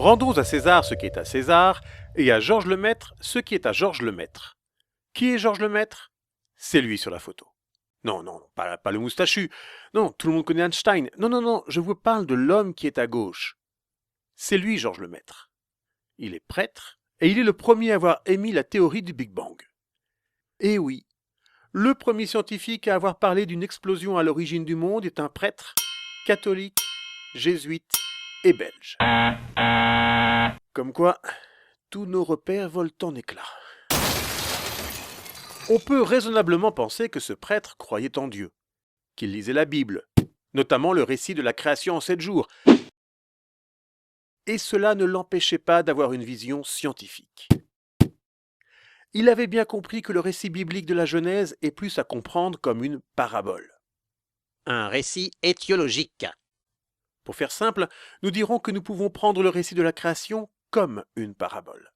Rendons à César ce qui est à César, et à Georges Lemaître ce qui est à Georges Lemaître. Qui est Georges Lemaître? C'est lui sur la photo. Non, non, pas le moustachu. Non, tout le monde connaît Einstein. Non, non, non, je vous parle de l'homme qui est à gauche. C'est lui, Georges Lemaître. Il est prêtre, et il est le premier à avoir émis la théorie du Big Bang. Et oui, le premier scientifique à avoir parlé d'une explosion à l'origine du monde est un prêtre catholique, jésuite et belge. Comme quoi, tous nos repères volent en éclats. On peut raisonnablement penser que ce prêtre croyait en Dieu, qu'il lisait la Bible, notamment le récit de la création en 7 jours, et cela ne l'empêchait pas d'avoir une vision scientifique. Il avait bien compris que le récit biblique de la Genèse est plus à comprendre comme une parabole. Un récit étiologique. Pour faire simple, nous dirons que nous pouvons prendre le récit de la création comme une parabole.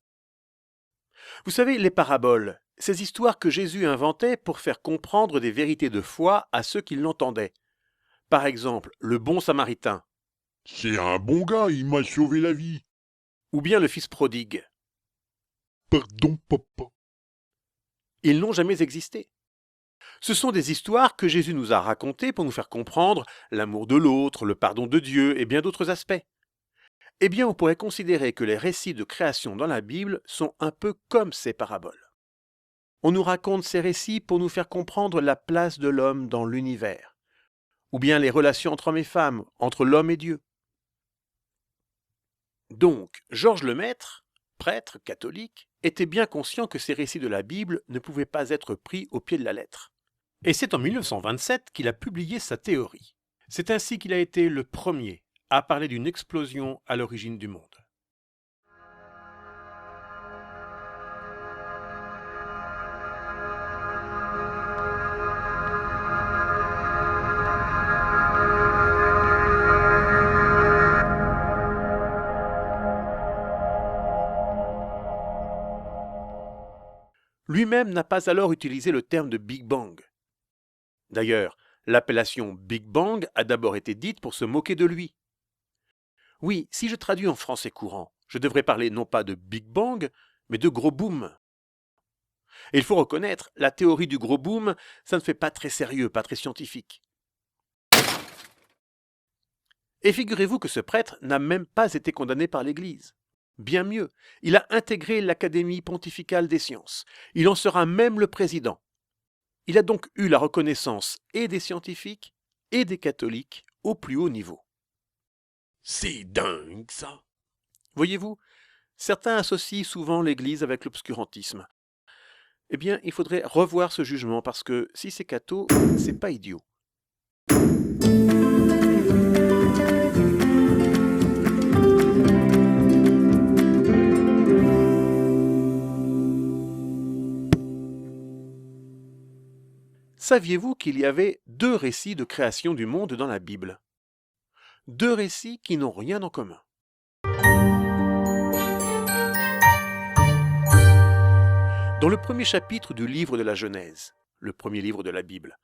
Vous savez, les paraboles, ces histoires que Jésus inventait pour faire comprendre des vérités de foi à ceux qui l'entendaient. Par exemple, le bon samaritain, C'est un bon gars, il m'a sauvé la vie. ou bien le fils prodigue. Pardon, papa. Ils n'ont jamais existé. Ce sont des histoires que Jésus nous a racontées pour nous faire comprendre l'amour de l'autre, le pardon de Dieu et bien d'autres aspects. Eh bien, on pourrait considérer que les récits de création dans la Bible sont un peu comme ces paraboles. On nous raconte ces récits pour nous faire comprendre la place de l'homme dans l'univers, ou bien les relations entre hommes et femmes, entre l'homme et Dieu. Donc, Georges Lemaître, prêtre catholique, était bien conscient que ces récits de la Bible ne pouvaient pas être pris au pied de la lettre. Et c'est en 1927 qu'il a publié sa théorie. C'est ainsi qu'il a été le premier à parler d'une explosion à l'origine du monde. Lui-même n'a pas alors utilisé le terme de Big Bang. D'ailleurs, l'appellation Big Bang a d'abord été dite pour se moquer de lui. Oui, si je traduis en français courant, je devrais parler non pas de Big Bang, mais de gros boom. Et il faut reconnaître, la théorie du gros boom, ça ne fait pas très sérieux, pas très scientifique. Et figurez-vous que ce prêtre n'a même pas été condamné par l'Église. Bien mieux, il a intégré l'Académie pontificale des sciences. Il en sera même le président. Il a donc eu la reconnaissance et des scientifiques et des catholiques au plus haut niveau. C'est dingue, ça. Voyez-vous, certains associent souvent l'Église avec l'obscurantisme. Eh bien, il faudrait revoir ce jugement parce que si c'est catho, c'est pas idiot. Saviez-vous qu'il y avait 2 récits de création du monde dans la Bible? 2 récits qui n'ont rien en commun. Dans le premier chapitre du livre de la Genèse, le premier livre de la Bible,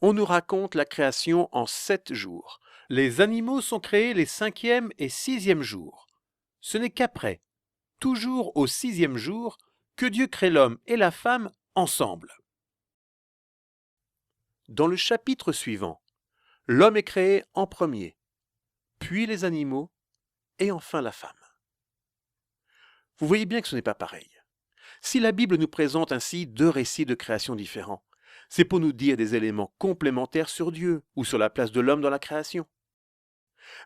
on nous raconte la création en 7 jours. Les animaux sont créés les 5e et 6e jours. Ce n'est qu'après, toujours au 6e jour, que Dieu crée l'homme et la femme ensemble. Dans le chapitre suivant, l'homme est créé en premier, puis les animaux et enfin la femme. Vous voyez bien que ce n'est pas pareil. Si la Bible nous présente ainsi 2 récits de création différents, c'est pour nous dire des éléments complémentaires sur Dieu ou sur la place de l'homme dans la création.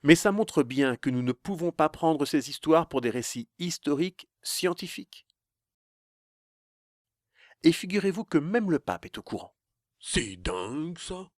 Mais ça montre bien que nous ne pouvons pas prendre ces histoires pour des récits historiques scientifiques. Et figurez-vous que même le pape est au courant. C'est dingue, ça.